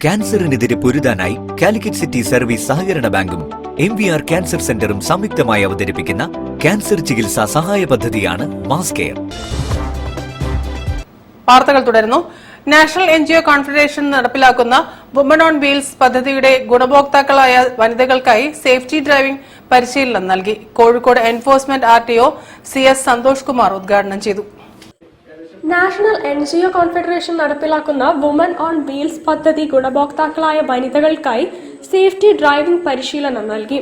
ക്യാൻസറിനെതിരെ പൊരുതാനായി Calicut city service സഹകരണ ബാങ്കും MVR cancer സെന്ററും സംയുക്തമായി അവതരിപ്പിക്കുന്ന ക്യാൻസർ ചികിത്സാ സഹായ പദ്ധതിയാണ് മാസ് കെയർ. വാർത്തകൾ തുടരുന്നു. നാഷണൽ NGO കോൺഫെഡറേഷൻ നടപ്പിലാക്കുന്ന വുമൺ ഓൺ വീൽസ് പദ്ധതിയുടെ ഗുണഭോക്താക്കളായ വനിതകൾക്കായി സേഫ്റ്റി ഡ്രൈവിംഗ് പരിശീലനം നൽകി. Kozhikode enforcement RTO CS Santhosh Kumar ഉദ്ഘാടനം ചെയ്തു. നാഷണൽ NGO കോൺഫെഡറേഷൻ നടപ്പിലാക്കുന്ന വുമൺ ഓൺ വീൽസ് പദ്ധതി ഗുണഭോക്താക്കളായ വനിതകൾക്കായി സേഫ്റ്റി ഡ്രൈവിംഗ് പരിശീലനം നൽകി.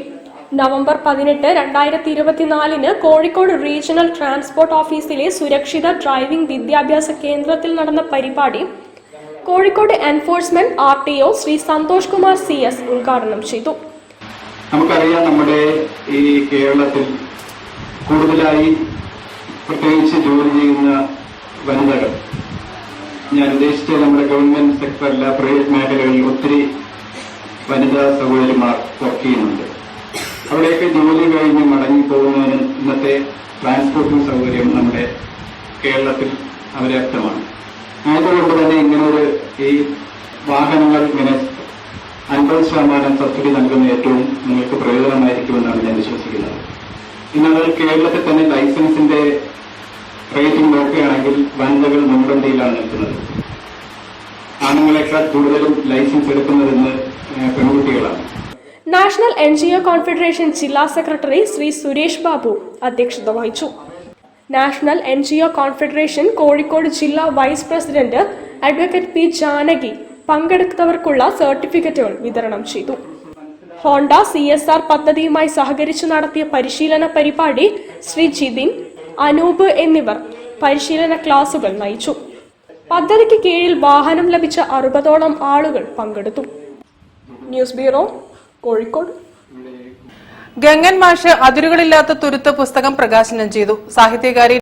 നവംബർ 18, 2024 കോഴിക്കോട് റീജിയണൽ ട്രാൻസ്പോർട്ട് ഓഫീസിലെ സുരക്ഷിത ഡ്രൈവിംഗ് വിദ്യാഭ്യാസ കേന്ദ്രത്തിൽ നടന്ന പരിപാടി Kozhikode enforcement RTO Shri Santhosh Kumar CS ഉദ്ഘാടനം ചെയ്തു. നമുക്കറിയാം, നമ്മുടെ ഈ കേരളത്തിൽ കൂടുതലായി പ്രത്യേകിച്ച് ജോലി ചെയ്യുന്ന വനിതകൾ, ഞാൻ ഉദ്ദേശിച്ച നമ്മുടെ ഗവൺമെന്റ് സെക്ടറല്ല, പ്രൈവറ്റ് മേഖലകളിൽ ഒത്തിരി വനിതാ സഹോദരിമാർ വർക്ക് ചെയ്യുന്നുണ്ട്. അവിടെയൊക്കെ ജോലി കഴിഞ്ഞ് മടങ്ങിപ്പോകുന്നതിന് ഇന്നത്തെ ട്രാൻസ്പോർട്ടിംഗ് സൗകര്യം നമ്മുടെ കേരളത്തിൽ അപര്യാപ്തമാണ്. അതുകൊണ്ട് തന്നെ ഇങ്ങനൊരു ഈ വാഹനങ്ങൾ ഇങ്ങനെ 50% സബ്സിഡി നൽകുന്ന ഏറ്റവും നിങ്ങൾക്ക് പ്രയോജനമായിരിക്കുമെന്നാണ് ഞാൻ വിശ്വസിക്കുന്നത്. ഇന്നത് കേരളത്തിൽ തന്നെ ലൈസൻസിന്റെ റേറ്റിംഗ് നോക്കുകയാണെങ്കിൽ വനിതകൾ മുൻപന്തിയിലാണ് നിൽക്കുന്നത്. ആണുങ്ങളെക്കാൾ കൂടുതലും ലൈസൻസ് എടുക്കുന്നതെന്ന് പെൺകുട്ടികളാണ്. നാഷണൽ NGO കോൺഫെഡറേഷൻ ജില്ലാ സെക്രട്ടറി ശ്രീ സുരേഷ് ബാബു അധ്യക്ഷത വഹിച്ചു. നാഷണൽ NGO കോൺഫെഡറേഷൻ കോഴിക്കോട് ജില്ലാ vice president advocate P. Janaki പങ്കെടുത്തവർക്കുള്ള സർട്ടിഫിക്കറ്റുകൾ വിതരണം ചെയ്തു. ഹോണ്ട CSR പദ്ധതിയുമായി സഹകരിച്ചു നടത്തിയ പരിശീലന പരിപാടി ശ്രീ ജിതിൻ, അനൂപ് എന്നിവർ പരിശീലന ക്ലാസുകൾ നയിച്ചു. പദ്ധതിക്ക് കീഴിൽ വാഹനം ലഭിച്ച 60ഓളം ആളുകൾ പങ്കെടുത്തു. News bureau, Kozhikode. ഗംഗൻ മാഷ് അതിരുകളില്ലാത്ത തുരുത്ത് പുസ്തകം പ്രകാശനം ചെയ്തു. സാഹിത്യകാരി